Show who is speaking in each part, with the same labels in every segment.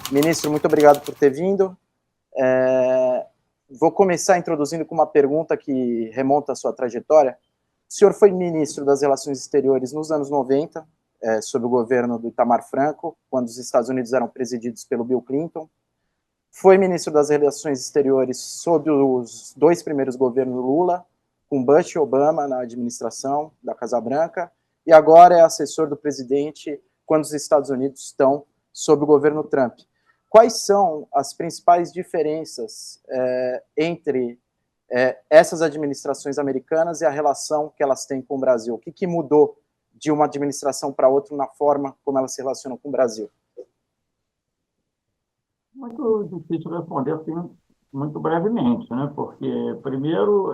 Speaker 1: Ministro, muito obrigado por ter vindo. Vou começar introduzindo com uma pergunta que remonta à sua trajetória. O senhor foi ministro das Relações Exteriores nos anos 90, sob o governo do Itamar Franco, quando os Estados Unidos eram presididos pelo Bill Clinton. Foi ministro das Relações Exteriores sob os dois primeiros governos Lula, com Bush e Obama na administração da Casa Branca, e agora é assessor do presidente quando os Estados Unidos estão sob o governo Trump. Quais são as principais diferenças entre essas administrações americanas e a relação que elas têm com o Brasil? O que mudou de uma administração para outra na forma como elas se relacionam com o Brasil?
Speaker 2: Muito difícil responder assim, muito brevemente, né? Porque, primeiro,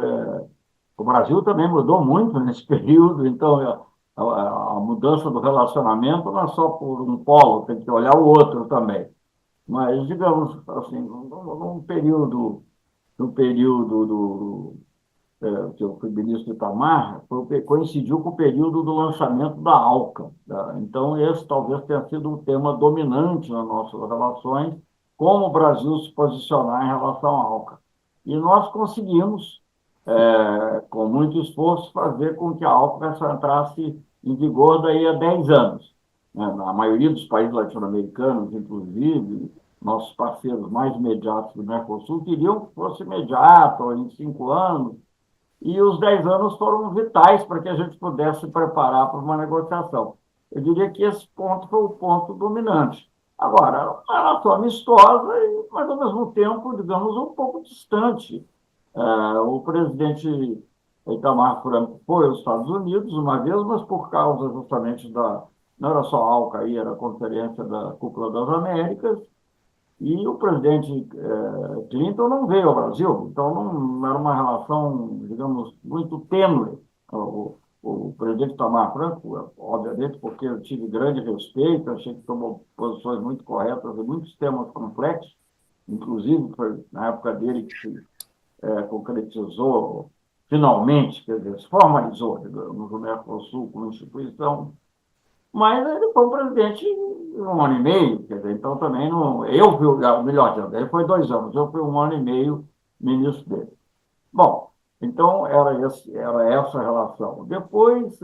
Speaker 2: o Brasil também mudou muito nesse período, então a mudança do relacionamento não é só por um polo, tem que olhar o outro também. Mas, digamos assim, no período que eu fui ministro do Itamar, coincidiu com o período do lançamento da ALCA. Tá? Então, esse talvez tenha sido um tema dominante nas nossas relações, como o Brasil se posicionar em relação à ALCA. E nós conseguimos, com muito esforço, fazer com que a ALCA entrasse em vigor daí a 10 anos. Na maioria dos países latino-americanos, inclusive, nossos parceiros mais imediatos do Mercosul queriam que fosse imediato, em 5 anos, e os 10 anos foram vitais para que a gente pudesse se preparar para uma negociação. Eu diria que esse ponto foi o ponto dominante. Agora, uma relação amistosa, mas ao mesmo tempo, digamos, um pouco distante. O presidente Itamar Franco foi aos Estados Unidos uma vez, mas por causa justamente não era só a ALCA aí, era a Conferência da Cúpula das Américas, e o presidente Clinton não veio ao Brasil, então não era uma relação, digamos, muito tênue. O presidente Itamar Franco, obviamente, porque eu tive grande respeito, achei que tomou posições muito corretas em muitos temas complexos, inclusive foi na época dele que se concretizou finalmente, quer dizer, se formalizou, digamos, o Mercosul como instituição, mas ele foi um presidente 1 ano e meio, quer dizer, então também não. Eu fui, melhor dizendo, ele foi 2 anos, eu fui 1 ano e meio ministro dele. Bom, então era essa a relação. Depois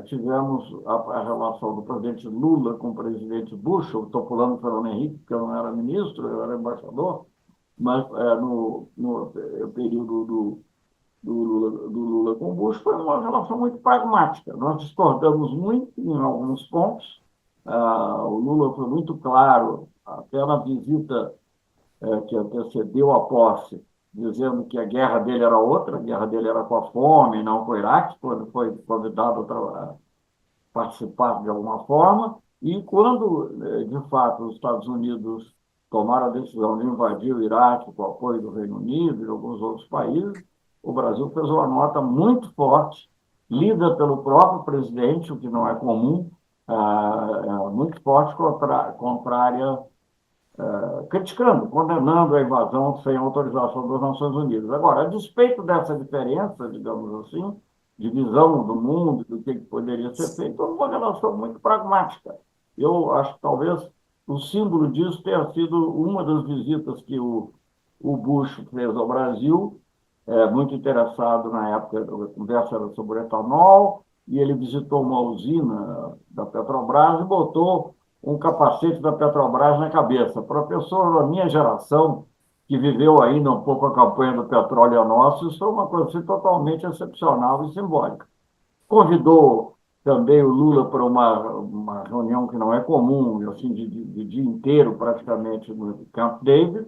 Speaker 2: tivemos a relação do presidente Lula com o presidente Bush, eu estou pulando o Fernando Henrique, porque eu não era ministro, eu era embaixador, mas no período do Lula com o Bush foi uma relação muito pragmática. Nós discordamos muito em alguns pontos. O Lula foi muito claro, até na visita que antecedeu a posse, dizendo que a guerra dele era outra, a guerra dele era com a fome, não com o Iraque, quando foi convidado a participar de alguma forma. E quando, de fato, os Estados Unidos tomaram a decisão de invadir o Iraque com o apoio do Reino Unido e de alguns outros países, o Brasil fez uma nota muito forte, lida pelo próprio presidente, o que não é comum, muito forte, contrária, criticando, condenando a invasão sem autorização das Nações Unidas. Agora, a despeito dessa diferença, digamos assim, de visão do mundo, do que poderia ser feito, é uma relação muito pragmática. Eu acho que talvez o símbolo disso tenha sido uma das visitas que o Bush fez ao Brasil, muito interessado na época, a conversa era sobre etanol, e ele visitou uma usina da Petrobras e botou um capacete da Petrobras na cabeça. Para a pessoa da minha geração, que viveu ainda um pouco a campanha do petróleo a nosso, isso foi uma coisa assim, totalmente excepcional e simbólica. Convidou também o Lula para uma reunião que não é comum, assim, de dia inteiro, praticamente, no Camp David.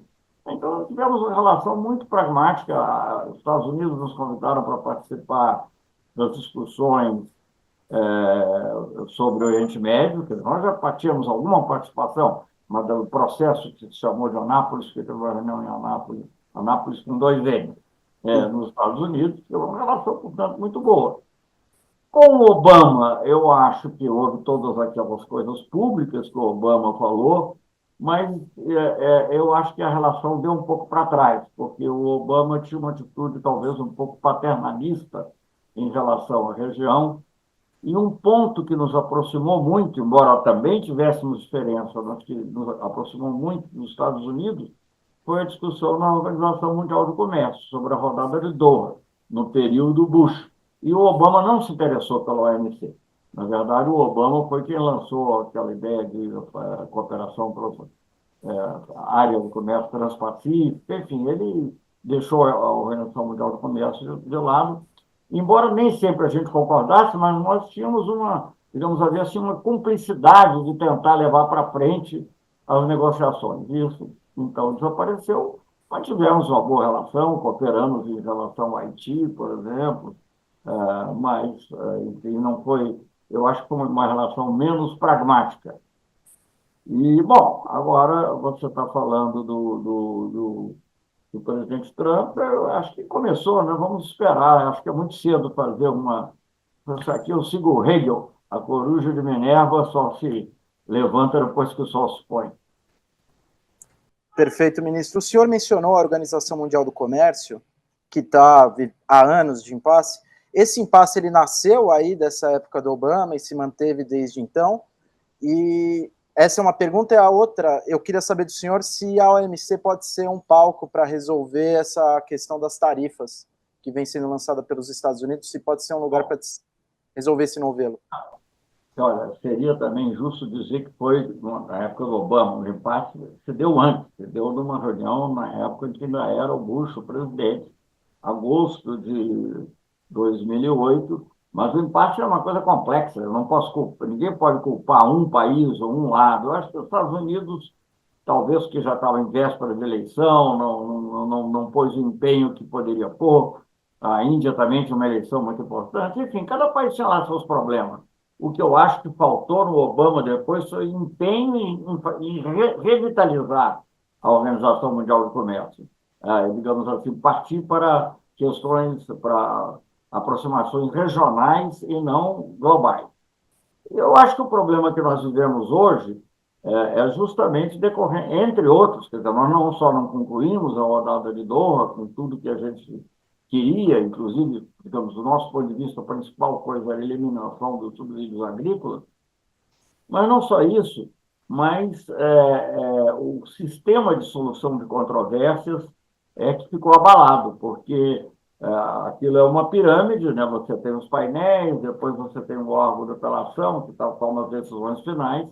Speaker 2: Então, tivemos uma relação muito pragmática. Os Estados Unidos nos convidaram para participar das discussões sobre o Oriente Médio, que nós já tínhamos alguma participação, mas do processo que se chamou de Anápolis, que teve uma reunião em Anápolis com 2 N, nos Estados Unidos, que é uma relação, portanto, muito boa. Com o Obama, eu acho que houve todas aquelas coisas públicas que o Obama falou, mas eu acho que a relação deu um pouco para trás, porque o Obama tinha uma atitude talvez um pouco paternalista em relação à região, E um ponto que nos aproximou muito, embora também tivéssemos diferença, mas que nos aproximou muito dos Estados Unidos, foi a discussão na Organização Mundial do Comércio sobre a rodada de Doha, no período Bush. E o Obama não se interessou pela OMC. Na verdade, o Obama foi quem lançou aquela ideia de cooperação para a área do comércio transpacífico. Enfim, ele deixou a Organização Mundial do Comércio de lado, embora nem sempre a gente concordasse, mas nós tínhamos uma, digamos assim, uma cumplicidade de tentar levar para frente as negociações. Isso, então, desapareceu. Mantivemos uma boa relação, cooperamos em relação ao Haiti, por exemplo, mas, enfim, não foi, eu acho que foi uma relação menos pragmática. E, bom, agora você está falando do presidente Trump, eu acho que começou, né? Vamos esperar, acho que é muito cedo fazer uma. Isso aqui eu sigo o Hegel, a coruja de Minerva só se levanta depois que o sol se põe.
Speaker 1: Perfeito, ministro. O senhor mencionou a Organização Mundial do Comércio, que está há anos de impasse. Esse impasse ele nasceu aí dessa época do Obama e se manteve desde então. E essa é uma pergunta. E a outra, eu queria saber do senhor se a OMC pode ser um palco para resolver essa questão das tarifas que vem sendo lançada pelos Estados Unidos, se pode ser um lugar para resolver esse novelo.
Speaker 2: Olha, seria também justo dizer que foi na época do Obama, o impasse se deu antes, se deu numa reunião na época em que ainda era o Bush o presidente, agosto de 2008, mas o impasse é uma coisa complexa, eu não posso culpar, ninguém pode culpar um país ou um lado. Eu acho que os Estados Unidos, talvez que já estava em véspera de eleição, não pôs o empenho que poderia pôr, a Índia também tinha uma eleição muito importante, enfim, cada país tinha lá seus problemas. O que eu acho que faltou no Obama depois foi empenho em revitalizar a Organização Mundial do Comércio. Digamos assim, partir para questões, para aproximações regionais e não globais. Eu acho que o problema que nós vivemos hoje é justamente decorrente, entre outros, quer dizer, nós não só não concluímos a rodada de Doha com tudo que a gente queria, inclusive, digamos, do nosso ponto de vista, a principal coisa era a eliminação dos subsídios agrícolas, mas não só isso, mas o sistema de solução de controvérsias é que ficou abalado, porque aquilo é uma pirâmide, né? Você tem os painéis, depois você tem o órgão de apelação, que toma as decisões finais,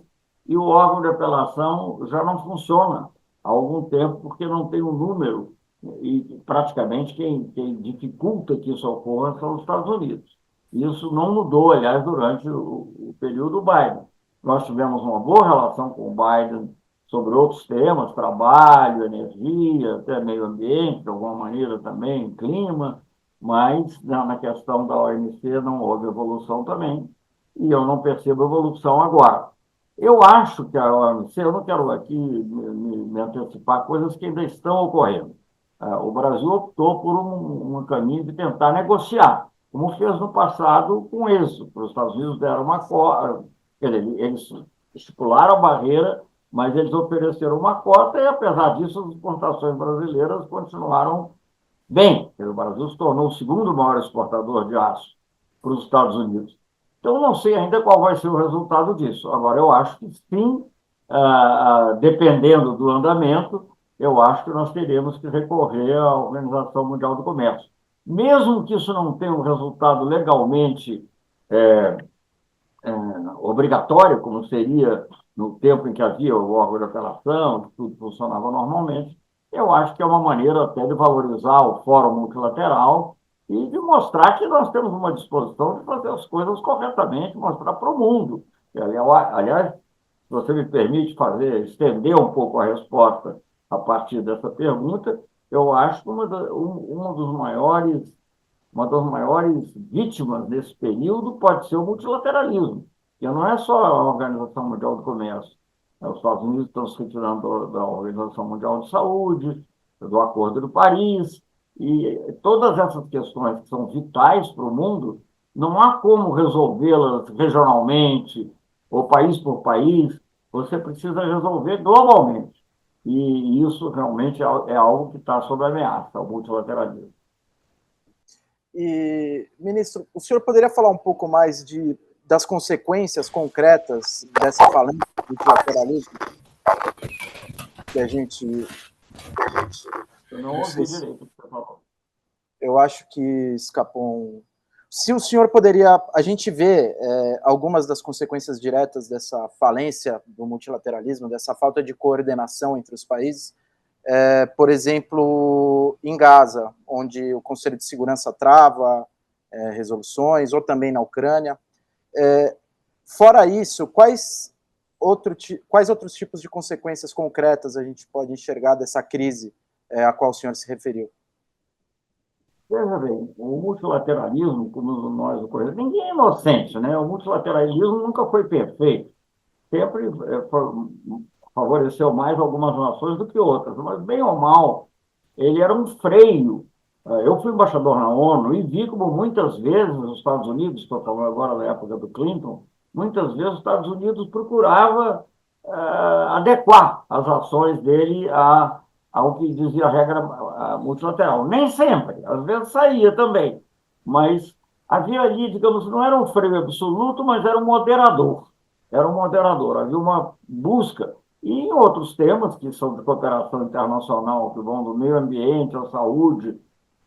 Speaker 2: e o órgão de apelação já não funciona há algum tempo, porque não tem um número, e praticamente quem dificulta que isso ocorra são os Estados Unidos. Isso não mudou, aliás, durante o período Biden. Nós tivemos uma boa relação com o Biden sobre outros temas, trabalho, energia, até meio ambiente, de alguma maneira também, clima, mas na questão da OMC não houve evolução também, e eu não percebo evolução agora. Eu acho que a OMC, eu não quero aqui me antecipar coisas que ainda estão ocorrendo. O Brasil optou por um caminho de tentar negociar, como fez no passado com êxito. Os Estados Unidos deram uma cota, quer dizer, eles estipularam a barreira, mas eles ofereceram uma cota e, apesar disso, as exportações brasileiras continuaram bem. O Brasil se tornou o segundo maior exportador de aço para os Estados Unidos. Então, não sei ainda qual vai ser o resultado disso. Agora, eu acho que sim, dependendo do andamento, eu acho que nós teremos que recorrer à Organização Mundial do Comércio. Mesmo que isso não tenha um resultado legalmente obrigatório, como seria no tempo em que havia o órgão de apelação, que tudo funcionava normalmente, eu acho que é uma maneira até de valorizar o fórum multilateral e de mostrar que nós temos uma disposição de fazer as coisas corretamente, mostrar para o mundo. Aliás, se você me permite estender um pouco a resposta a partir dessa pergunta, eu acho que uma das maiores vítimas desse período pode ser o multilateralismo, que não é só a Organização Mundial do Comércio. Os Estados Unidos estão se retirando da Organização Mundial de Saúde, do Acordo de Paris, e todas essas questões que são vitais para o mundo, não há como resolvê-las regionalmente ou país por país, você precisa resolver globalmente. E isso realmente é algo que está sob ameaça, o multilateralismo.
Speaker 1: E, ministro, o senhor poderia falar um pouco mais de das consequências concretas dessa falência do multilateralismo que a gente...
Speaker 2: Eu não ouvi direito o que você falou.
Speaker 1: Eu acho que escapou Se o senhor poderia... A gente vê algumas das consequências diretas dessa falência do multilateralismo, dessa falta de coordenação entre os países, por exemplo, em Gaza, onde o Conselho de Segurança trava resoluções, ou também na Ucrânia. Fora isso, quais outros tipos de consequências concretas a gente pode enxergar dessa crise a qual o senhor se referiu?
Speaker 2: Veja bem, o multilateralismo, como nós o conhecemos, ninguém é inocente, né? O multilateralismo nunca foi perfeito. Sempre favoreceu mais algumas nações do que outras, mas, bem ou mal, ele era um freio. Eu fui embaixador na ONU e vi como muitas vezes os Estados Unidos, estou falando agora da época do Clinton, muitas vezes os Estados Unidos procurava adequar as ações dele ao que dizia a regra multilateral. Nem sempre, às vezes saía também, mas havia ali, digamos, não era um freio absoluto, mas era um moderador. Era um moderador, havia uma busca. E em outros temas, que são de cooperação internacional, que vão do meio ambiente à saúde,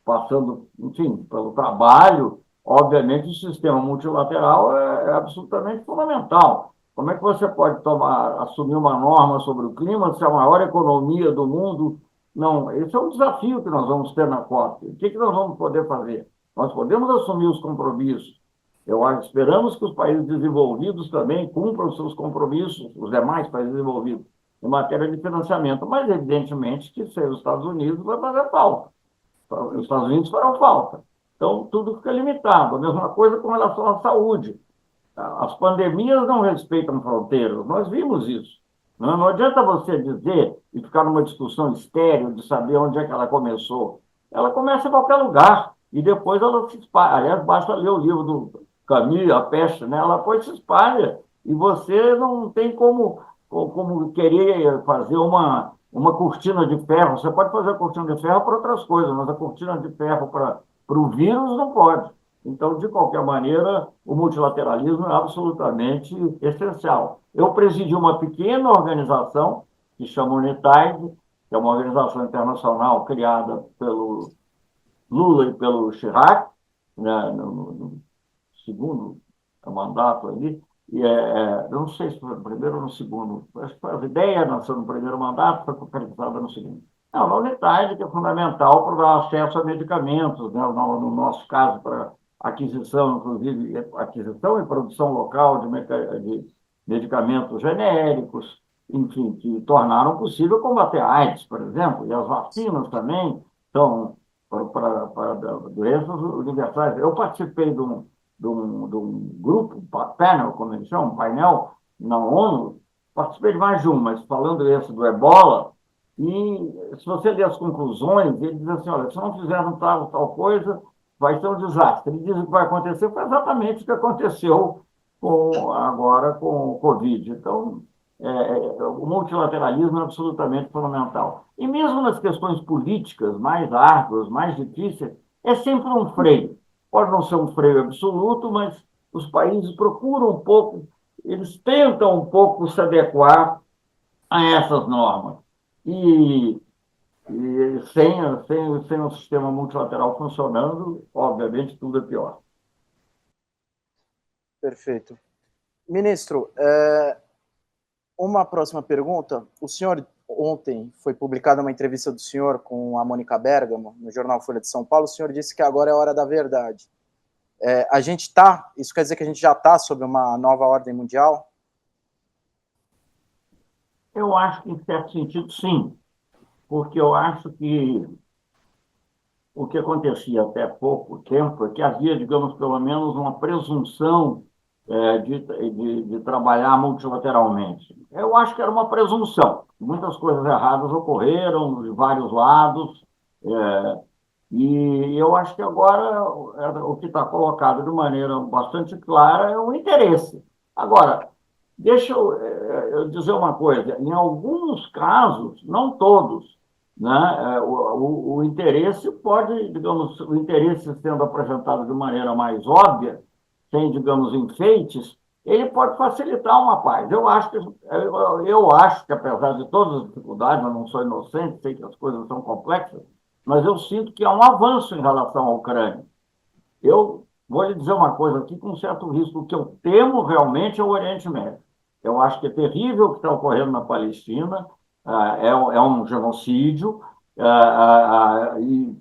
Speaker 2: passando, enfim, pelo trabalho, obviamente o sistema multilateral é absolutamente fundamental. Como é que você pode assumir uma norma sobre o clima se a maior economia do mundo... Não, esse é um desafio que nós vamos ter na COP. O que nós vamos poder fazer? Nós podemos assumir os compromissos. Esperamos que os países desenvolvidos também cumpram os seus compromissos, os demais países desenvolvidos, em matéria de financiamento, mas, evidentemente, que ser os Estados Unidos vai fazer falta. Os Estados Unidos farão falta. Então, tudo fica limitado. A mesma coisa com relação à saúde. As pandemias não respeitam fronteiras, nós vimos isso. Não adianta você dizer e ficar numa discussão estéril de saber onde é que ela começou. Ela começa em qualquer lugar e depois ela se espalha. Aliás, basta ler o livro do Camus, A Peste, né? Ela depois se espalha e você não tem como querer fazer uma cortina de ferro. Você pode fazer a cortina de ferro para outras coisas, mas a cortina de ferro para o vírus não pode. Então, de qualquer maneira, o multilateralismo é absolutamente essencial. Eu presidi uma pequena organização que chama UNITAID, que é uma organização internacional criada pelo Lula e pelo Chirac, né, no segundo mandato ali. E eu não sei se foi no primeiro ou no segundo. Acho que a ideia nasceu no primeiro mandato, foi concretizada no segundo. Não, a UNITAID, que é fundamental para dar acesso a medicamentos, né, no nosso caso, para aquisição, inclusive, aquisição e produção local de medicamentos genéricos, enfim, que tornaram possível combater a AIDS, por exemplo, e as vacinas também são para doenças universais. Eu participei de um grupo, panel, como eles chamam, um painel na ONU, participei de mais de um, mas falando esse do Ebola, e se você ler as conclusões, ele diz assim, olha, se não fizermos tal coisa, vai ser um desastre. Ele diz que o que vai acontecer foi exatamente o que aconteceu agora com o Covid. Então, o multilateralismo é absolutamente fundamental. E mesmo nas questões políticas mais árduas, mais difíceis, é sempre um freio. Pode não ser um freio absoluto, mas os países procuram um pouco, eles tentam um pouco se adequar a essas normas. E sem o sistema multilateral funcionando, obviamente, tudo é pior.
Speaker 1: Perfeito. Ministro, uma próxima pergunta. O senhor, ontem, foi publicada uma entrevista do senhor com a Mônica Bergamo, no jornal Folha de São Paulo. O senhor disse que agora é hora da verdade. Isso quer dizer que a gente já está sob uma nova ordem mundial?
Speaker 2: Eu acho que, em certo sentido, sim. Porque eu acho que o que acontecia até pouco tempo é que havia, digamos, pelo menos uma presunção de trabalhar multilateralmente. Eu acho que era uma presunção. Muitas coisas erradas ocorreram de vários lados, e eu acho que agora o que está colocado de maneira bastante clara é o interesse. Agora, deixa eu dizer uma coisa, em alguns casos, não todos, né, o interesse pode, digamos, o interesse sendo apresentado de maneira mais óbvia, sem, digamos, enfeites, ele pode facilitar uma paz. Eu acho que, apesar de todas as dificuldades, eu não sou inocente, sei que as coisas são complexas, mas eu sinto que há um avanço em relação à Ucrânia. Eu vou lhe dizer uma coisa aqui com um certo risco. O que eu temo realmente é o Oriente Médio. Eu acho que é terrível o que está ocorrendo na Palestina, é um genocídio, e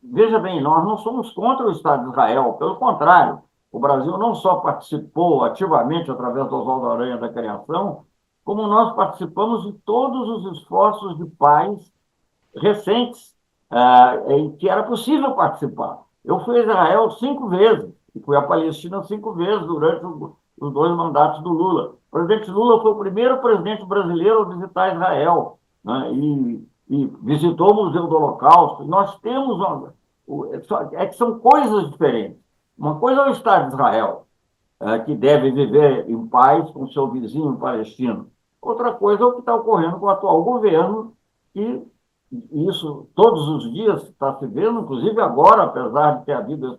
Speaker 2: veja bem, nós não somos contra o Estado de Israel, pelo contrário, o Brasil não só participou ativamente através do Oswaldo Aranha da criação, como nós participamos de todos os esforços de paz recentes, em que era possível participar. Eu fui a Israel 5 vezes, e fui à Palestina 5 vezes durante os 2 mandatos do Lula. O presidente Lula foi o primeiro presidente brasileiro a visitar Israel, né, e visitou o Museu do Holocausto. Nós temos é que são coisas diferentes. Uma coisa é o Estado de Israel, que deve viver em paz com seu vizinho palestino. Outra coisa é o que está ocorrendo com o atual governo, que isso todos os dias está se vendo, inclusive agora, apesar de ter havido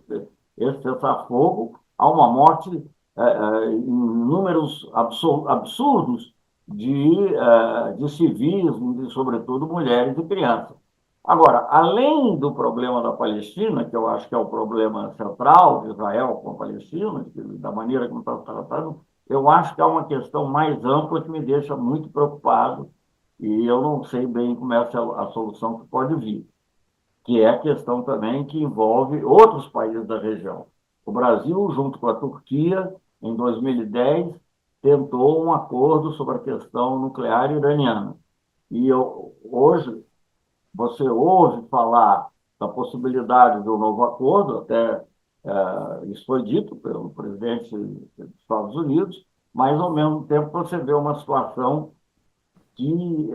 Speaker 2: esse cessar-fogo, há uma morte em números absurdos de civis, sobretudo mulheres e crianças. Agora, além do problema da Palestina, que eu acho que é o problema central de Israel com a Palestina, da maneira como está tratando, eu acho que há uma questão mais ampla que me deixa muito preocupado, e eu não sei bem como é a solução que pode vir, que é a questão também que envolve outros países da região. O Brasil, junto com a Turquia, em 2010, tentou um acordo sobre a questão nuclear iraniana. E hoje, você ouve falar da possibilidade de um novo acordo, até isso foi dito pelo presidente dos Estados Unidos, mas, ao mesmo tempo, você vê uma situação que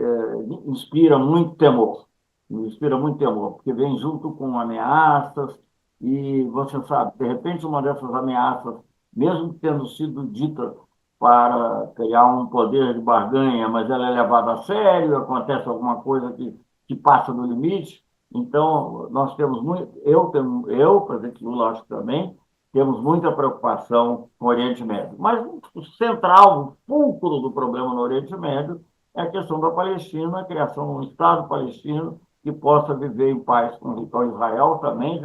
Speaker 2: inspira muito temor. Inspira muito temor, porque vem junto com ameaças, e você sabe, de repente, uma dessas ameaças, mesmo tendo sido dita para criar um poder de barganha, mas ela é levada a sério, acontece alguma coisa que passa do limite. Então, nós temos muito, presidente Lula, acho que também, temos muita preocupação com o Oriente Médio. Mas o central, o fulcro do problema no Oriente Médio é a questão da Palestina, a criação de um Estado palestino que possa viver em paz com Israel também,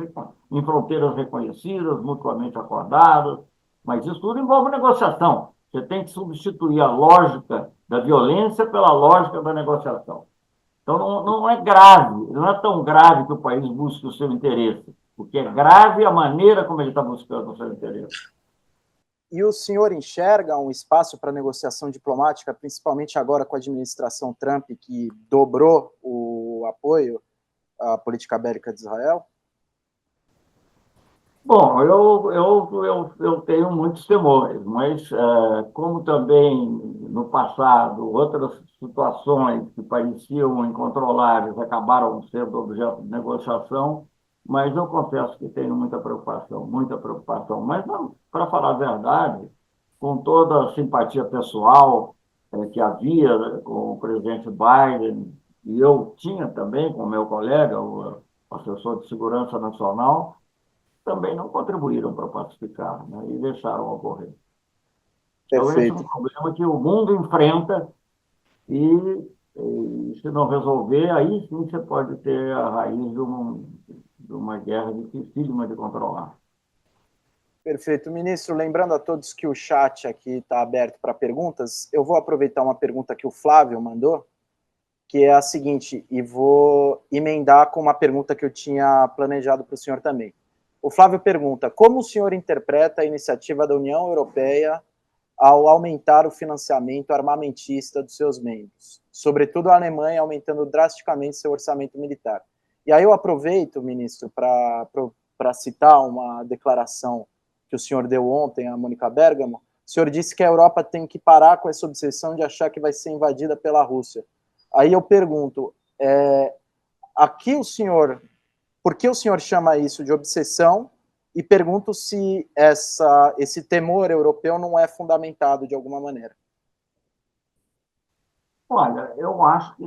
Speaker 2: em fronteiras reconhecidas, mutuamente acordadas. Mas isso tudo envolve negociação. Você tem que substituir a lógica da violência pela lógica da negociação. Então, não é grave, não é tão grave que o país busque o seu interesse. O que é grave é a maneira como ele está buscando o seu interesse.
Speaker 1: E o senhor enxerga um espaço para negociação diplomática, principalmente agora com a administração Trump, que dobrou o apoio à política bélica de Israel?
Speaker 2: Bom, eu tenho muitos temores, mas como também no passado outras situações que pareciam incontroláveis acabaram sendo objeto de negociação, mas eu confesso que tenho muita preocupação, muita preocupação. Mas, para falar a verdade, com toda a simpatia pessoal que havia, né, com o presidente Biden, e eu tinha também com o meu colega, o assessor de segurança nacional, também não contribuíram para pacificar, né, e deixaram ocorrer. Então, esse é um
Speaker 1: Perfeito.
Speaker 2: problema que o mundo enfrenta e se não resolver, aí sim você pode ter a raiz de uma guerra dificílima de controlar.
Speaker 1: Perfeito. Ministro, lembrando a todos que o chat aqui está aberto para perguntas, eu vou aproveitar uma pergunta que o Flávio mandou, que é a seguinte, e vou emendar com uma pergunta que eu tinha planejado para o senhor também. O Flávio pergunta, como o senhor interpreta a iniciativa da União Europeia ao aumentar o financiamento armamentista dos seus membros, sobretudo a Alemanha aumentando drasticamente seu orçamento militar? E aí eu aproveito, ministro, para citar uma declaração que o senhor deu ontem a Mônica Bergamo. O senhor disse que a Europa tem que parar com essa obsessão de achar que vai ser invadida pela Rússia. Aí eu pergunto, aqui o senhor, por que o senhor chama isso de obsessão? E pergunto se esse temor europeu não é fundamentado de alguma maneira.
Speaker 2: Olha, eu acho que,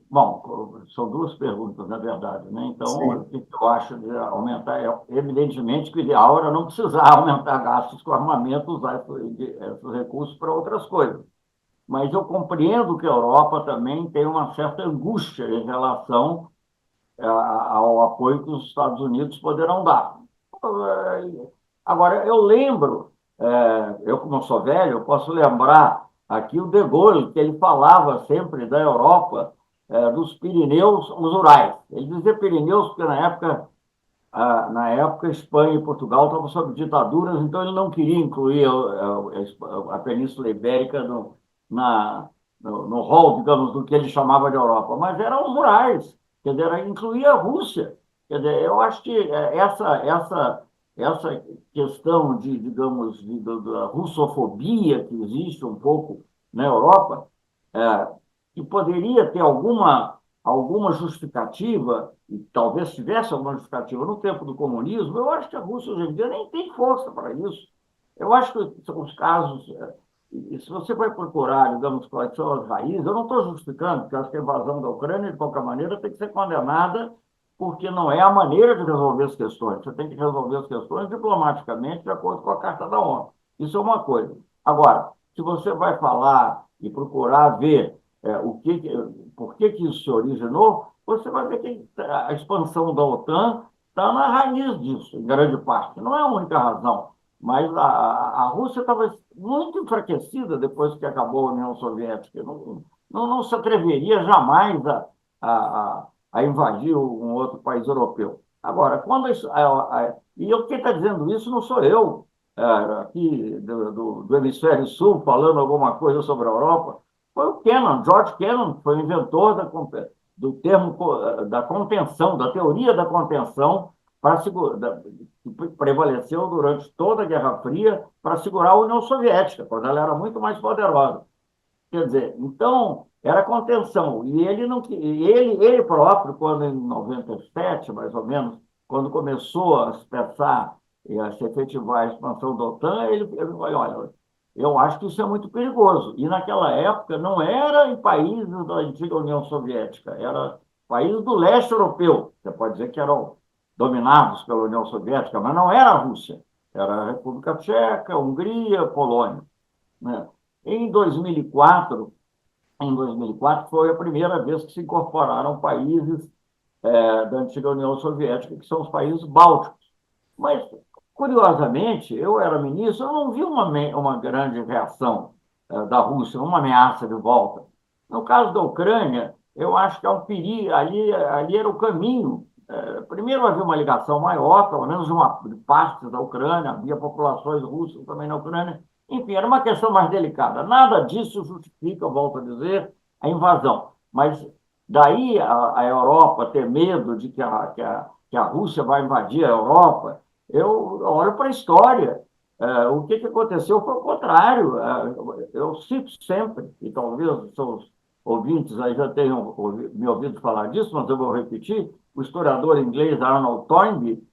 Speaker 2: bom, são duas perguntas, na verdade, né? Então, o
Speaker 1: Sim,
Speaker 2: que eu acho de aumentar evidentemente, que o ideal era não precisar aumentar gastos com armamento, usar esses recursos para outras coisas. Mas eu compreendo que a Europa também tem uma certa angústia em relação ao apoio que os Estados Unidos poderão dar. Agora, eu lembro, eu como sou velho, eu posso lembrar aqui o De Gaulle, que ele falava sempre da Europa, dos Pirineus, os Urais. Ele dizia Pirineus porque na época Espanha e Portugal estavam sob ditaduras, então ele não queria incluir a Península Ibérica na, no rol, digamos, do que ele chamava de Europa, mas eram os Urais, quer dizer, incluía a Rússia. Quer dizer, eu acho que essa questão de, digamos, da russofobia que existe um pouco na Europa, é, que poderia ter alguma justificativa, e talvez tivesse alguma justificativa no tempo do comunismo, eu acho que a Rússia hoje em dia nem tem força para isso. Eu acho que os casos, e se você vai procurar, digamos, quais são as raízes, eu não estou justificando, porque eu acho que a invasão da Ucrânia, de qualquer maneira, tem que ser condenada, porque não é a maneira de resolver as questões. Você tem que resolver as questões diplomaticamente, de acordo com a Carta da ONU. Isso é uma coisa. Agora, se você vai falar e procurar ver por que isso se originou, você vai ver que a expansão da OTAN está na raiz disso, em grande parte. Não é a única razão, mas a Rússia estava muito enfraquecida depois que acabou a União Soviética. Não se atreveria jamais a invadir um outro país europeu. Agora, quando isso, quem está dizendo isso não sou eu, aqui do hemisfério sul, falando alguma coisa sobre a Europa, foi o Kennan, George Kennan, que foi o inventor do termo da contenção, da teoria da contenção, que prevaleceu durante toda a Guerra Fria para segurar a União Soviética, quando ela era muito mais poderosa. Quer dizer, então, era contenção. E ele, não, ele próprio, quando em 97, mais ou menos, quando começou a se pensar e a se efetivar a expansão da OTAN, ele falou, olha, eu acho que isso é muito perigoso. E naquela época não era em países da antiga União Soviética, era países do leste europeu. Você pode dizer que eram dominados pela União Soviética, mas não era a Rússia. Era a República Tcheca, Hungria, Polônia, né? Em 2004, em 2004 foi a primeira vez que se incorporaram países da antiga União Soviética, que são os países bálticos. Mas, curiosamente, eu era ministro, eu não vi uma grande reação da Rússia, uma ameaça de volta. No caso da Ucrânia, eu acho que há um perigo, ali era o caminho. Primeiro havia uma ligação maior, pelo menos de parte da Ucrânia, havia populações russas também na Ucrânia. Enfim, era uma questão mais delicada. Nada disso justifica, eu volto a dizer, a invasão. Mas daí a Europa ter medo de que a Rússia vai invadir a Europa, eu olho para a história. O que aconteceu foi o contrário. Eu cito sempre, e talvez os seus ouvintes aí já tenham me ouvido falar disso, mas eu vou repetir, o historiador inglês Arnold Toynbee,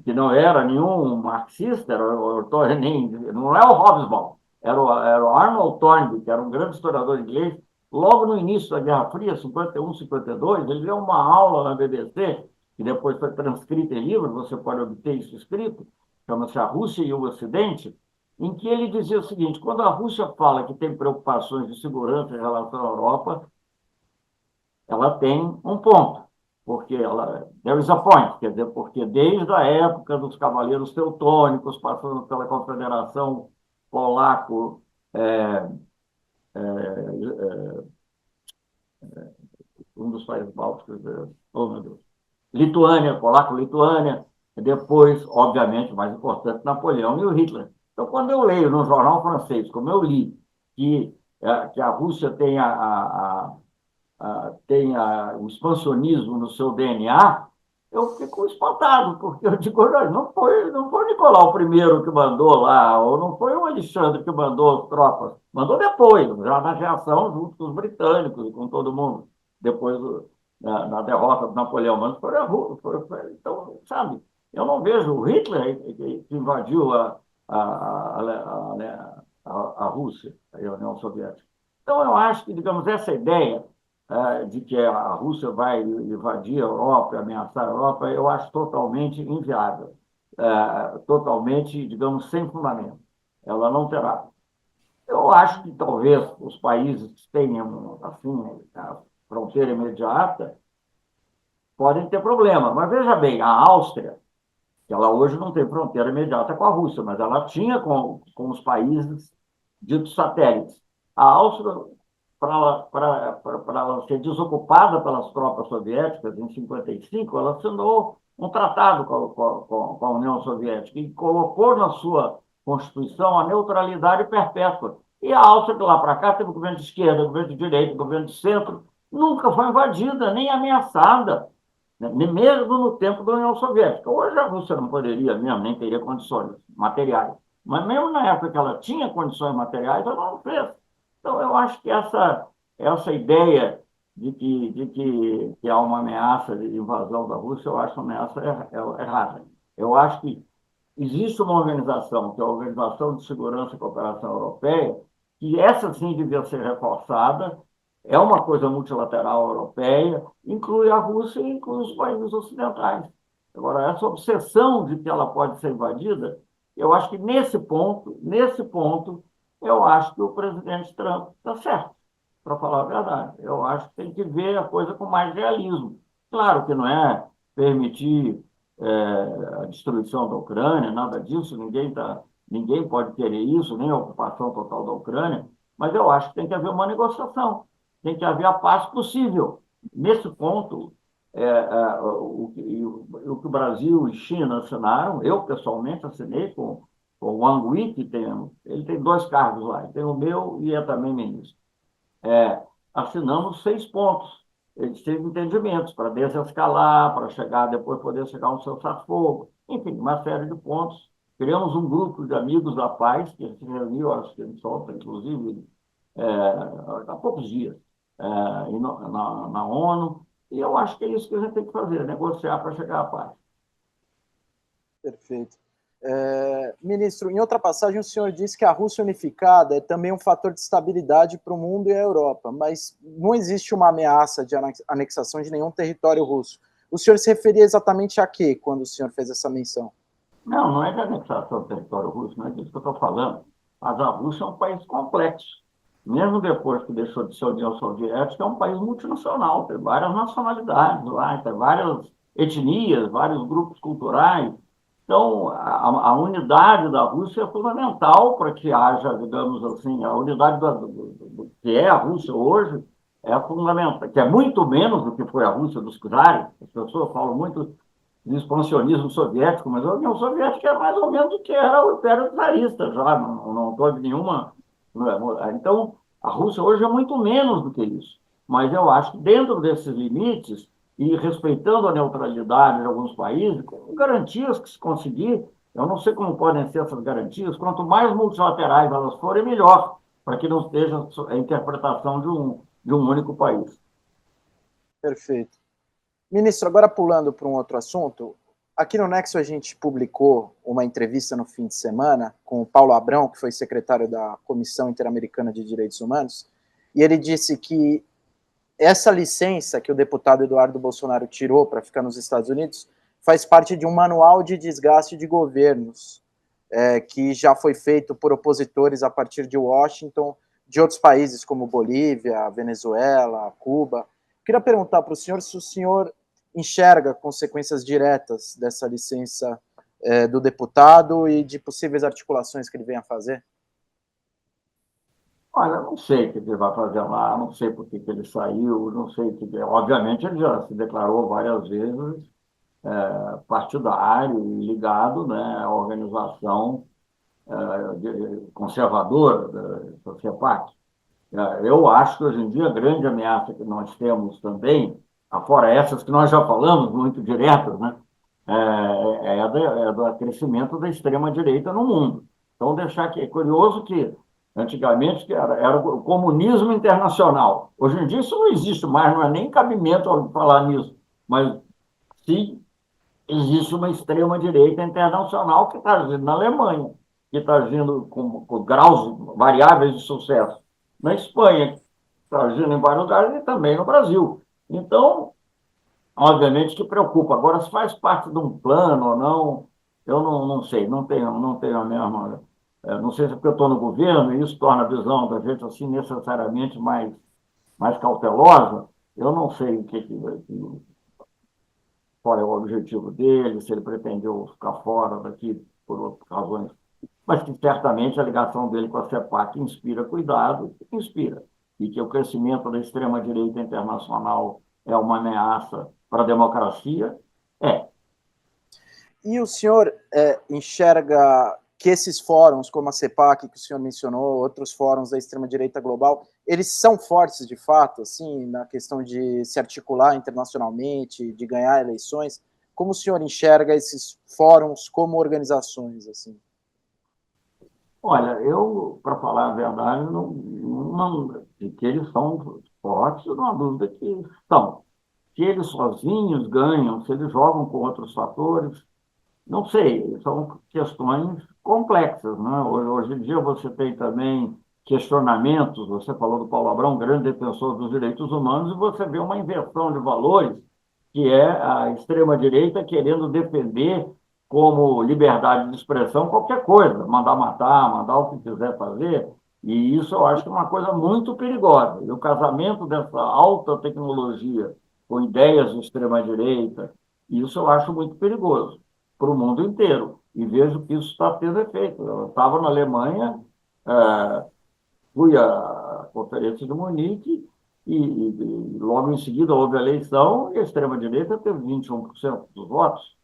Speaker 2: que não era nenhum marxista, não é o Hobsbawm, era o Arnold Toynbee, que era um grande historiador inglês. Logo no início da Guerra Fria, 51, 52, ele deu uma aula na BBC, que depois foi transcrita em livro, você pode obter isso escrito, chama-se A Rússia e o Ocidente, em que ele dizia o seguinte: quando a Rússia fala que tem preocupações de segurança em relação à Europa, ela tem um ponto, porque there is a point, quer dizer, porque desde a época dos Cavaleiros Teutônicos, passando pela Confederação Polaco, é, um dos países bálticos, oh meu Deus, Lituânia, Polaco-Lituânia, depois, obviamente, mais importante, Napoleão e o Hitler. Então, quando eu leio no jornal francês, como eu li, que a Rússia tem o expansionismo no seu DNA, eu fico espantado, porque eu digo, não foi Nicolau I que mandou lá, ou não foi o Alexandre que mandou as tropas, mandou depois, já na reação junto com os britânicos e com todo mundo, depois na derrota do Napoleão, mas foi a Rússia. Então, sabe, eu não vejo o Hitler que invadiu a Rússia, a União Soviética. Então, eu acho que, digamos, essa ideia de que a Rússia vai invadir a Europa, ameaçar a Europa, eu acho totalmente inviável, totalmente, digamos, sem fundamento. Ela não terá. Eu acho que talvez os países que tenham, assim, a fronteira imediata podem ter problema. Mas veja bem, a Áustria, que ela hoje não tem fronteira imediata com a Rússia, mas ela tinha com os países ditos satélites. A Áustria, para ela ser desocupada pelas tropas soviéticas em 55, ela assinou um tratado com a União Soviética e colocou na sua Constituição a neutralidade perpétua. E a Áustria, de lá para cá, teve governo de esquerda, governo de direita, governo de centro, nunca foi invadida, nem ameaçada, né? Mesmo no tempo da União Soviética. Hoje a Rússia não poderia mesmo, nem teria condições materiais. Mas mesmo na época que ela tinha condições materiais, ela não fez. Então, eu acho que essa ideia de que há uma ameaça de invasão da Rússia, eu acho uma ameaça errada. Eu acho que existe uma organização, que é a Organização de Segurança e Cooperação Europeia, que essa sim devia ser reforçada, é uma coisa multilateral europeia, inclui a Rússia e inclui os países ocidentais. Agora, essa obsessão de que ela pode ser invadida, eu acho que nesse ponto, eu acho que o presidente Trump está certo, para falar a verdade. Eu acho que tem que ver a coisa com mais realismo. Claro que não é permitir a destruição da Ucrânia, nada disso, ninguém pode querer isso, nem a ocupação total da Ucrânia, mas eu acho que tem que haver uma negociação, tem que haver a paz possível. Nesse ponto, o que o Brasil e China assinaram, eu pessoalmente assinei com o Wang Yi, ele tem dois cargos lá, ele tem o meu e é também ministro. Assinamos 6 pontos. Eles teve entendimentos para desescalar, para chegar, depois poder chegar a um cessar-fogo, enfim, uma série de pontos. Criamos um grupo de amigos da paz, que se reuniu, acho que eles soltam, inclusive, há poucos dias, na ONU, e eu acho que é isso que a gente tem que fazer, negociar para chegar à paz.
Speaker 1: Perfeito. Ministro, em outra passagem o senhor disse que a Rússia unificada é também um fator de estabilidade para o mundo e a Europa, mas não existe uma ameaça de anexação de nenhum território russo. O senhor se referia exatamente a quê quando o senhor fez essa menção?
Speaker 2: Não é de anexação do território russo, não é disso que eu estou falando. Mas a Rússia é um país complexo. Mesmo depois que deixou de ser União Soviética, é um país multinacional, tem várias nacionalidades lá, tem várias etnias, vários grupos culturais. Então, a unidade da Rússia é fundamental para que haja, digamos assim, a unidade do que é a Rússia hoje é fundamental, que é muito menos do que foi a Rússia dos czares. As pessoas falam muito de expansionismo soviético, mas a União Soviética é mais ou menos o que era o Império Czarista já, não houve nenhuma. Então, a Rússia hoje é muito menos do que isso. Mas eu acho que dentro desses limites, e respeitando a neutralidade de alguns países, com garantias que se conseguir, eu não sei como podem ser essas garantias, quanto mais multilaterais elas forem, melhor, para que não esteja a interpretação de um único país.
Speaker 1: Perfeito. Ministro, agora pulando para um outro assunto, aqui no Nexo a gente publicou uma entrevista no fim de semana com o Paulo Abrão, que foi secretário da Comissão Interamericana de Direitos Humanos, e ele disse que essa licença que o deputado Eduardo Bolsonaro tirou para ficar nos Estados Unidos faz parte de um manual de desgaste de governos, que já foi feito por opositores a partir de Washington, de outros países como Bolívia, Venezuela, Cuba. Queria perguntar para o senhor se o senhor enxerga consequências diretas dessa licença do deputado e de possíveis articulações que ele venha a fazer?
Speaker 2: Olha, não sei o que ele vai fazer lá, não sei por que ele saiu, não sei o que. Obviamente, ele já se declarou várias vezes partidário e ligado, né, à organização conservadora da CEPAC. Eu acho que hoje em dia a grande ameaça que nós temos também, afora essas que nós já falamos, muito diretas, né, do crescimento da extrema-direita no mundo. Então, deixar que é curioso que antigamente que era o comunismo internacional. Hoje em dia isso não existe mais, não é nem cabimento falar nisso, mas sim existe uma extrema-direita internacional que está agindo na Alemanha, que está agindo com graus variáveis de sucesso. na Espanha, está agindo em vários lugares e também no Brasil. Então, obviamente que preocupa. Agora, se faz parte de um plano ou não, eu não sei, não tenho a mesma. Não sei se é porque eu estou no governo e isso torna a visão da gente assim necessariamente mais cautelosa. Eu não sei qual é o objetivo dele, se ele pretendeu ficar fora daqui por outras razões, mas que certamente a ligação dele com a CEPAC inspira cuidado, inspira, e que o crescimento da extrema-direita internacional é uma ameaça para a democracia, é.
Speaker 1: E o senhor enxerga que esses fóruns, como a CEPAC, que o senhor mencionou, outros fóruns da extrema-direita global, eles são fortes de fato, assim, na questão de se articular internacionalmente, de ganhar eleições? Como o senhor enxerga esses fóruns como organizações, assim?
Speaker 2: Olha, eu, para falar a verdade, não, de que eles são fortes, não há dúvida que são. Se eles sozinhos ganham, se eles jogam com outros fatores, não sei, são questões complexas, né? Hoje em dia você tem também questionamentos, você falou do Paulo Abrão, grande defensor dos direitos humanos, e você vê uma inversão de valores, que é a extrema-direita querendo defender como liberdade de expressão qualquer coisa, mandar matar, mandar o que quiser fazer, e isso eu acho que é uma coisa muito perigosa. E o casamento dessa alta tecnologia com ideias de extrema-direita, isso eu acho muito perigoso para o mundo inteiro. E vejo que isso está tendo efeito. Eu estava na Alemanha, eh, fui à Conferência de Munique e logo em seguida houve a eleição e a extrema-direita teve 21% dos votos.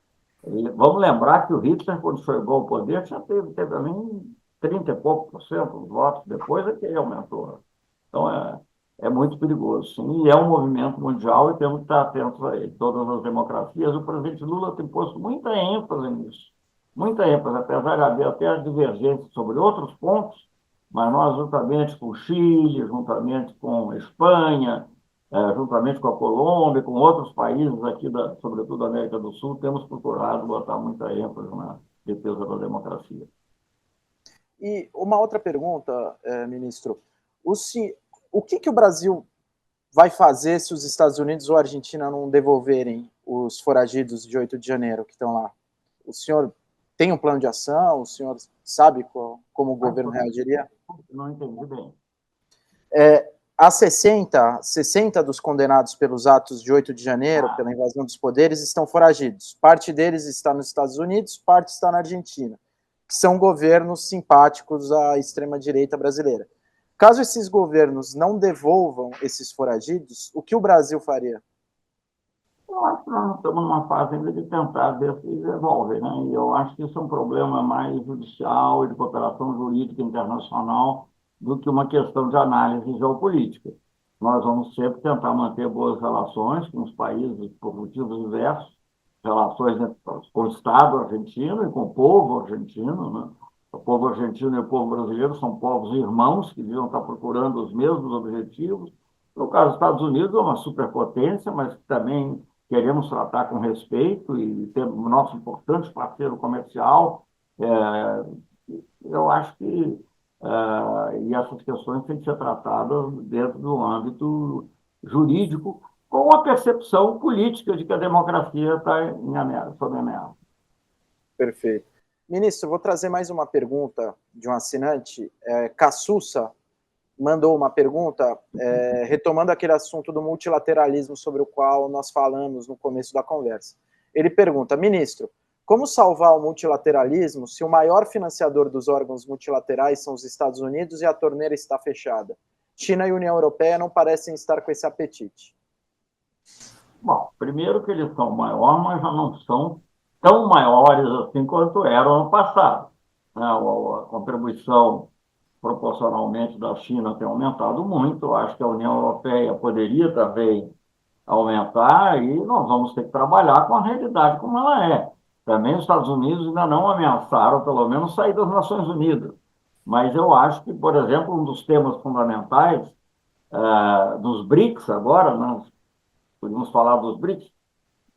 Speaker 2: E vamos lembrar que o Hitler, quando chegou ao poder, teve também 30 e pouco por cento dos votos, depois é que ele aumentou. Então é muito perigoso, sim, e é um movimento mundial e temos que estar atentos a ele. Todas as democracias, o presidente Lula tem posto muita ênfase nisso, muita ênfase, apesar de haver até divergências sobre outros pontos, mas nós, juntamente com o Chile, juntamente com a Espanha, juntamente com a Colômbia, com outros países aqui, sobretudo da América do Sul, temos procurado botar muita ênfase na defesa da democracia.
Speaker 1: E uma outra pergunta, ministro. O que o Brasil vai fazer se os Estados Unidos ou a Argentina não devolverem os foragidos de 8 de janeiro que estão lá? O senhor tem um plano de ação? O senhor sabe como o governo reagiria?
Speaker 2: Não entendi bem.
Speaker 1: Há 60 dos condenados pelos atos de 8 de janeiro, pela invasão dos poderes, estão foragidos. Parte deles está nos Estados Unidos, parte está na Argentina, que são governos simpáticos à extrema-direita brasileira. Caso esses governos não devolvam esses foragidos, o que o Brasil faria?
Speaker 2: Eu acho que nós estamos numa fase ainda de tentar ver se devolve, né? E eu acho que isso é um problema mais judicial e de cooperação jurídica internacional do que uma questão de análise geopolítica. Nós vamos sempre tentar manter boas relações com os países por motivos diversos, relações, né, com o Estado argentino e com o povo argentino, né? O povo argentino e o povo brasileiro são povos irmãos que deviam estar procurando os mesmos objetivos. No caso dos Estados Unidos, é uma superpotência, mas que também queremos tratar com respeito e ter o nosso importante parceiro comercial. Eu acho que e essas questões têm que ser tratadas dentro do âmbito jurídico, com a percepção política de que a democracia está sob ameaça.
Speaker 1: Perfeito. Ministro, vou trazer mais uma pergunta de um assinante. Cassussa mandou uma pergunta, retomando aquele assunto do multilateralismo sobre o qual nós falamos no começo da conversa. Ele pergunta, ministro, como salvar o multilateralismo se o maior financiador dos órgãos multilaterais são os Estados Unidos e a torneira está fechada? China e União Europeia não parecem estar com esse apetite.
Speaker 2: Bom, primeiro que eles são maiores, mas já não são tão maiores assim quanto eram no passado, né? A contribuição proporcionalmente da China tem aumentado muito. Eu acho que a União Europeia poderia também aumentar e nós vamos ter que trabalhar com a realidade como ela é. Também os Estados Unidos ainda não ameaçaram, pelo menos, sair das Nações Unidas. Mas eu acho que, por exemplo, um dos temas fundamentais dos BRICS agora, nós podemos falar dos BRICS,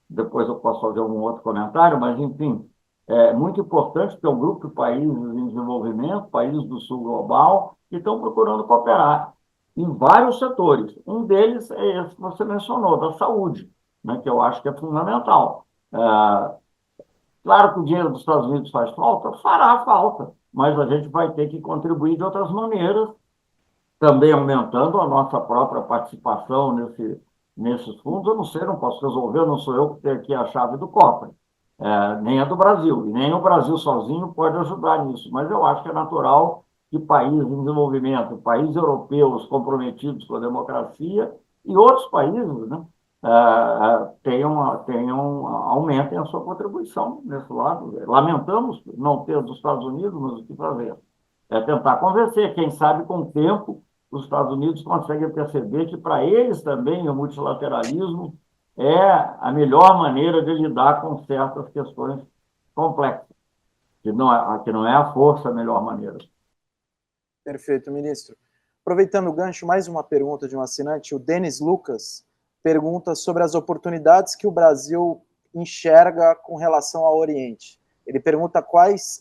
Speaker 2: depois eu posso fazer um outro comentário, mas, enfim, é muito importante ter um grupo de países em desenvolvimento, países do sul global, que estão procurando cooperar. em vários setores. Um deles é esse que você mencionou, da saúde, né, que eu acho que é fundamental. Claro que o dinheiro dos Estados Unidos faz falta, fará falta, mas a gente vai ter que contribuir de outras maneiras, também aumentando a nossa própria participação nesses fundos. Eu não sei, não posso resolver, não sou eu que tenho aqui a chave do cofre, nem a do Brasil, e nem o Brasil sozinho pode ajudar nisso, mas eu acho que é natural que países em desenvolvimento, países europeus comprometidos com a democracia e outros países, né, aumentem a sua contribuição nesse lado. Lamentamos não ter dos Estados Unidos, mas o que fazer? É tentar convencer, quem sabe com o tempo os Estados Unidos conseguem perceber que para eles também o multilateralismo é a melhor maneira de lidar com certas questões complexas, que não é a força a melhor maneira.
Speaker 1: Perfeito, ministro. Aproveitando o gancho, mais uma pergunta de um assinante, o Denis Lucas pergunta sobre as oportunidades que o Brasil enxerga com relação ao Oriente. Ele pergunta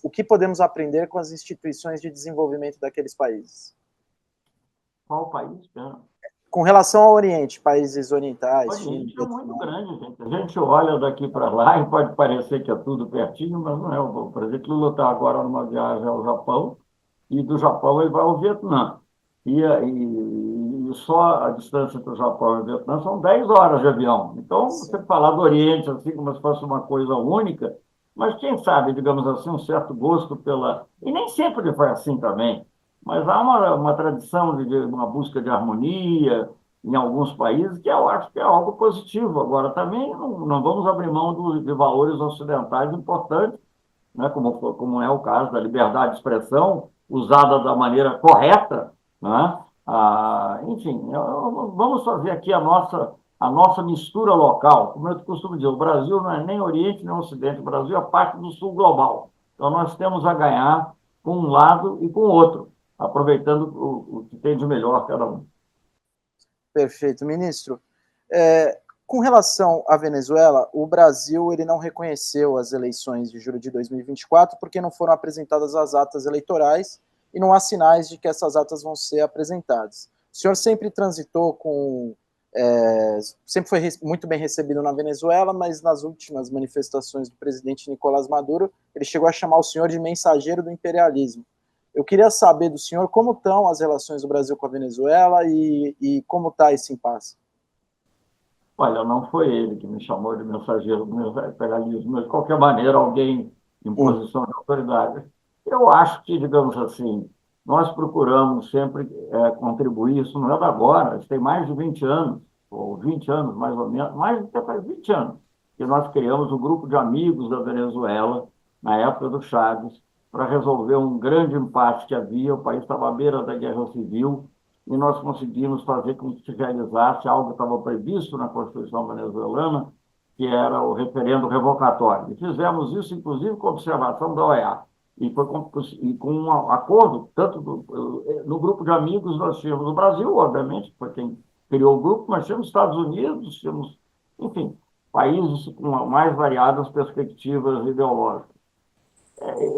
Speaker 1: o que podemos aprender com as instituições de desenvolvimento daqueles países.
Speaker 2: Qual país?
Speaker 1: Com relação ao Oriente, países orientais,
Speaker 2: O
Speaker 1: China,
Speaker 2: Oriente é muito grande, gente. A gente olha daqui para lá e pode parecer que é tudo pertinho, mas não é. Por exemplo, Lula está agora numa viagem ao Japão, e do Japão ele vai ao Vietnã. E só a distância entre o Japão e o Vietnã são 10 horas de avião. Então, você falar do Oriente assim como se fosse uma coisa única, mas quem sabe, digamos assim, um certo gosto pela... E nem sempre foi assim também, mas há uma tradição de uma busca de harmonia em alguns países que eu acho que é algo positivo. Agora, também não vamos abrir mão de valores ocidentais importantes, né, como é o caso da liberdade de expressão, usada da maneira correta, né? Enfim, vamos fazer aqui a nossa mistura local. Como eu costumo dizer, o Brasil não é nem Oriente nem Ocidente, o Brasil é parte do Sul global. Então, nós temos a ganhar com um lado e com o outro, aproveitando o que tem de melhor cada um.
Speaker 1: Perfeito, ministro. Com relação à Venezuela, o Brasil ele não reconheceu as eleições de julho de 2024 porque não foram apresentadas as atas eleitorais e não há sinais de que essas atas vão ser apresentadas. O senhor sempre transitou sempre foi muito bem recebido na Venezuela, mas nas últimas manifestações do presidente Nicolás Maduro, ele chegou a chamar o senhor de mensageiro do imperialismo. Eu queria saber do senhor como estão as relações do Brasil com a Venezuela e como está esse impasse.
Speaker 2: Olha, não foi ele que me chamou de mensageiro do imperialismo, mas de qualquer maneira, alguém em posição de autoridade. Eu acho que, digamos assim, nós procuramos sempre contribuir, isso não é da agora, isso tem mais de 20 anos, ou 20 anos mais ou menos, mais até faz 20 anos, que nós criamos um grupo de amigos da Venezuela, na época do Chaves, para resolver um grande impasse que havia, o país estava à beira da guerra civil, e nós conseguimos fazer com que se realizasse algo que estava previsto na Constituição venezuelana, que era o referendo revocatório. E fizemos isso, inclusive, com observação da OEA. E com um acordo, tanto no grupo de amigos, nós tínhamos o Brasil, obviamente, foi quem criou o grupo, mas tínhamos Estados Unidos, tínhamos, enfim, países com mais variadas perspectivas ideológicas.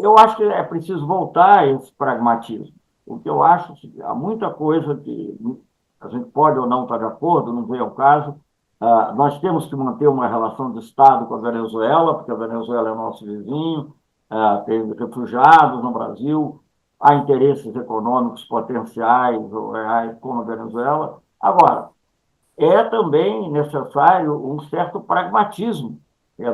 Speaker 2: Eu acho que é preciso voltar a esse pragmatismo. O que eu acho que há muita coisa que a gente pode ou não estar de acordo, não veio ao caso. Nós temos que manter uma relação de Estado com a Venezuela, porque a Venezuela é nosso vizinho, tem refugiados no Brasil, há interesses econômicos potenciais ou reais com a Venezuela. Agora, é também necessário um certo pragmatismo.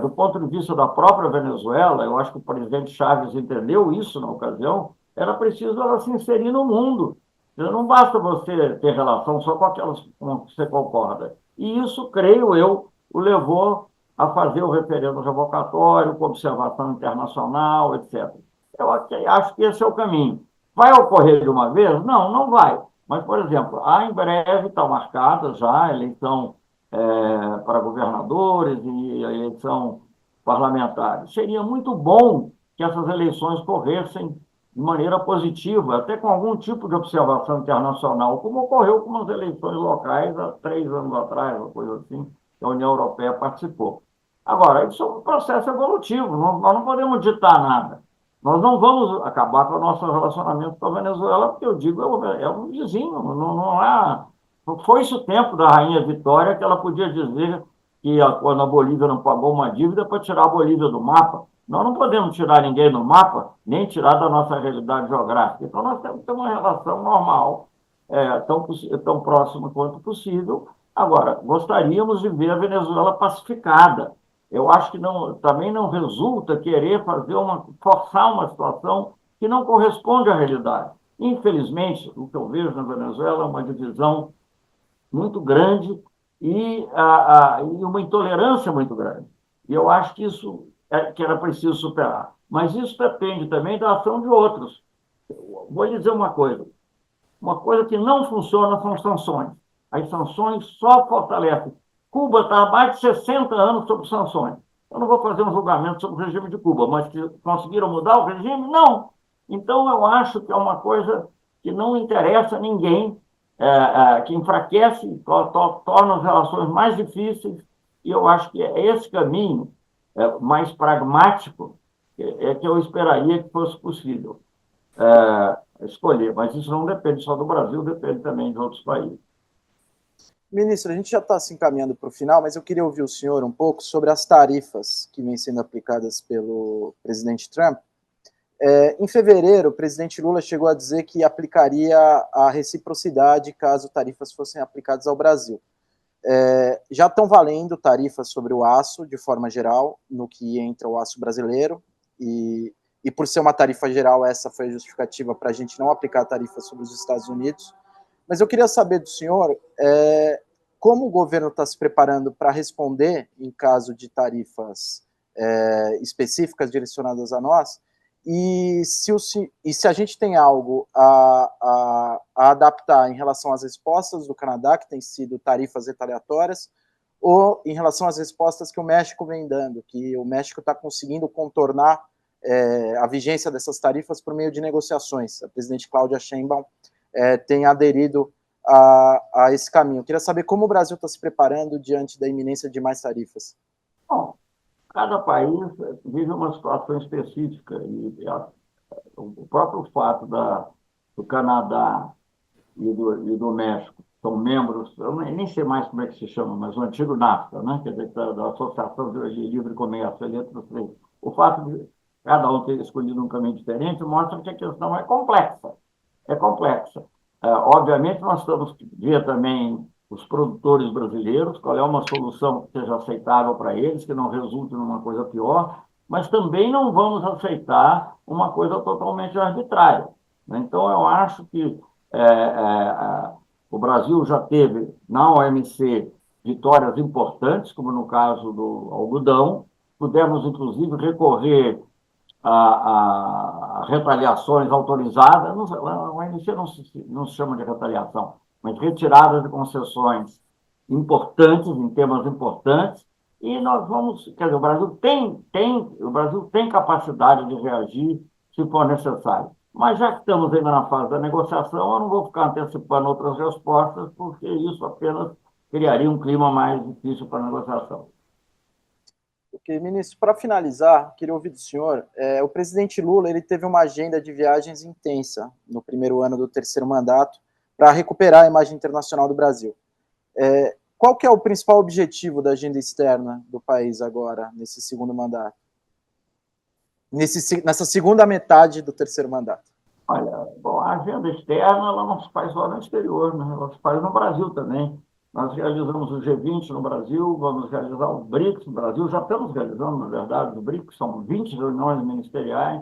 Speaker 2: Do ponto de vista da própria Venezuela, eu acho que o presidente Chávez entendeu isso na ocasião, era preciso ela se inserir no mundo. Não basta você ter relação só com aquelas com que você concorda. E isso, creio eu, o levou a fazer o referendo revocatório, com observação internacional, etc. Eu acho que esse é o caminho. Vai ocorrer de uma vez? Não, não vai. Mas, por exemplo, em breve está marcada já a eleição para governadores e a eleição parlamentar. Seria muito bom que essas eleições corressem de maneira positiva, até com algum tipo de observação internacional, como ocorreu com as eleições locais há 3 anos atrás, uma coisa assim, que a União Europeia participou. Agora, isso é um processo evolutivo, nós não podemos ditar nada, Nós não vamos acabar com o nosso relacionamento com a Venezuela, porque eu digo, é um vizinho, não há. Foi-se o tempo da Rainha Vitória que ela podia dizer que quando a Bolívia não pagou uma dívida para tirar a Bolívia do mapa. Nós não podemos tirar ninguém do mapa, nem tirar da nossa realidade geográfica. Então, nós temos que ter uma relação normal, tão próxima quanto possível. Agora, gostaríamos de ver a Venezuela pacificada. Eu acho que também não resulta querer forçar uma situação que não corresponde à realidade. Infelizmente, o que eu vejo na Venezuela é uma divisão muito grande e uma intolerância muito grande. E eu acho que isso que era preciso superar. Mas isso depende também da ação de outros. Vou lhe dizer uma coisa que não funciona são sanções. As sanções só fortalecem. Cuba está há mais de 60 anos sob sanções. Eu não vou fazer um julgamento sobre o regime de Cuba, mas que conseguiram mudar o regime? Não. Então, eu acho que é uma coisa que não interessa a ninguém, que enfraquece, torna as relações mais difíceis, e eu acho que é esse caminho mais pragmático que eu esperaria que fosse possível escolher, mas isso não depende só do Brasil, depende também de outros países.
Speaker 1: Ministro, a gente já está se encaminhando para o final, mas eu queria ouvir o senhor um pouco sobre as tarifas que vêm sendo aplicadas pelo presidente Trump. Em fevereiro, o presidente Lula chegou a dizer que aplicaria a reciprocidade caso tarifas fossem aplicadas ao Brasil. Já estão valendo tarifas sobre o aço, de forma geral, no que entra o aço brasileiro, e por ser uma tarifa geral, essa foi a justificativa para a gente não aplicar tarifas sobre os Estados Unidos. Mas eu queria saber do senhor como o governo está se preparando para responder em caso de tarifas específicas direcionadas a nós, e se a gente tem algo a adaptar em relação às respostas do Canadá, que tem sido tarifas retaliatórias, ou em relação às respostas que o México vem dando, que o México está conseguindo contornar a vigência dessas tarifas por meio de negociações. A presidente Cláudia Sheinbaum tem aderido a esse caminho. Eu queria saber como o Brasil está se preparando diante da iminência de mais tarifas.
Speaker 2: Bom, cada país vive uma situação específica e o próprio fato do Canadá e do México são membros, eu nem sei mais como é que se chama, mas o antigo NAFTA, né? Quer dizer, da Associação de Livre Comércio, entre os três. O fato de cada um ter escolhido um caminho diferente mostra que a questão é complexa. É complexa. Obviamente, nós temos que ver também os produtores brasileiros, qual é uma solução que seja aceitável para eles, que não resulte numa coisa pior, mas também não vamos aceitar uma coisa totalmente arbitrária. Então, eu acho que o Brasil já teve, na OMC, vitórias importantes, como no caso do algodão. Pudemos, inclusive, recorrer a retaliações autorizadas. A OMC não se chama de retaliação, mas retiradas de concessões importantes, em temas importantes, e nós vamos, quer dizer, o Brasil tem capacidade de reagir se for necessário. Mas já que estamos ainda na fase da negociação, eu não vou ficar antecipando outras respostas, porque isso apenas criaria um clima mais difícil para a negociação.
Speaker 1: Ok, ministro, para finalizar, queria ouvir do senhor, o presidente Lula ele teve uma agenda de viagens intensa no primeiro ano do terceiro mandato para recuperar a imagem internacional do Brasil. Qual que é o principal objetivo da agenda externa do país agora, nesse segundo mandato? Nessa segunda metade do terceiro mandato?
Speaker 2: Olha, bom, a agenda externa ela não se faz só no exterior, né? Ela se faz no Brasil também. Nós realizamos o G20 no Brasil, vamos realizar o BRICS no Brasil, já estamos realizando, na verdade, o BRICS, são 20 reuniões ministeriais,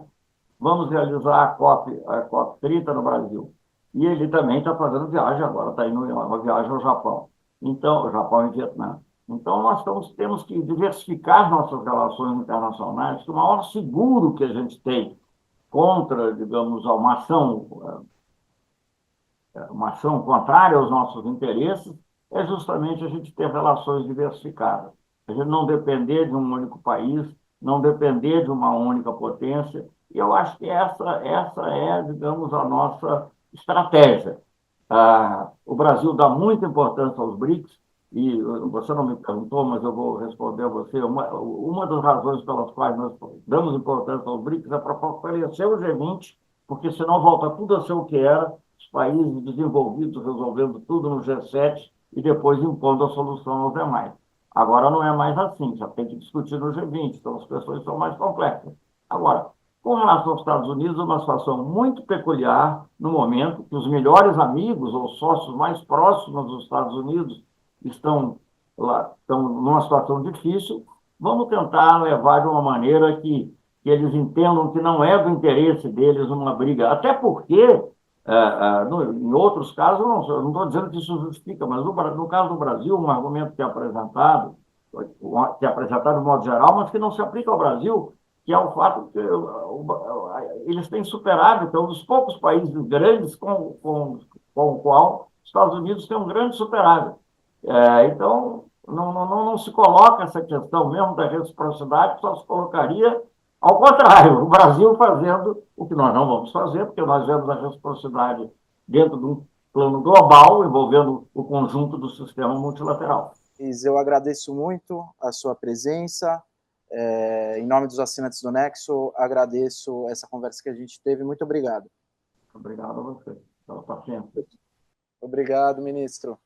Speaker 2: vamos realizar a COP 30 no Brasil. E ele também está fazendo viagem agora, está indo uma viagem ao Japão. Então, o Japão e Vietnã. Então, nós temos que diversificar nossas relações internacionais, que o maior seguro que a gente tem contra, digamos, uma ação contrária aos nossos interesses é justamente a gente ter relações diversificadas. A gente não depender de um único país, não depender de uma única potência. E eu acho que essa é, digamos, a nossa estratégia. O Brasil dá muita importância aos BRICS e você não me perguntou, mas eu vou responder a você, uma das razões pelas quais nós damos importância aos BRICS é para fortalecer o G20, porque senão volta tudo a ser o que era, os países desenvolvidos resolvendo tudo no G7 e depois impondo a solução aos demais. Agora não é mais assim, já tem que discutir no G20, então as questões são mais complexas. Agora, com relação aos Estados Unidos, é uma situação muito peculiar no momento que os melhores amigos ou sócios mais próximos dos Estados Unidos estão lá, estão numa situação difícil. Vamos tentar levar de uma maneira que eles entendam que não é do interesse deles uma briga, até porque em outros casos, eu não estou dizendo que isso justifica, mas no caso do Brasil, um argumento que é apresentado de modo geral, mas que não se aplica ao Brasil, que é o fato que eles têm superávit, é um dos poucos países grandes com o qual os Estados Unidos têm um grande superávit. Então, não se coloca essa questão mesmo da reciprocidade, só se colocaria ao contrário, o Brasil fazendo o que nós não vamos fazer, porque nós vemos a reciprocidade dentro de um plano global, envolvendo o conjunto do sistema multilateral.
Speaker 1: Eu agradeço muito a sua presença. Em nome dos assinantes do Nexo, agradeço essa conversa que a gente teve. Muito obrigado.
Speaker 2: Obrigado a você pela paciência.
Speaker 1: Obrigado, ministro.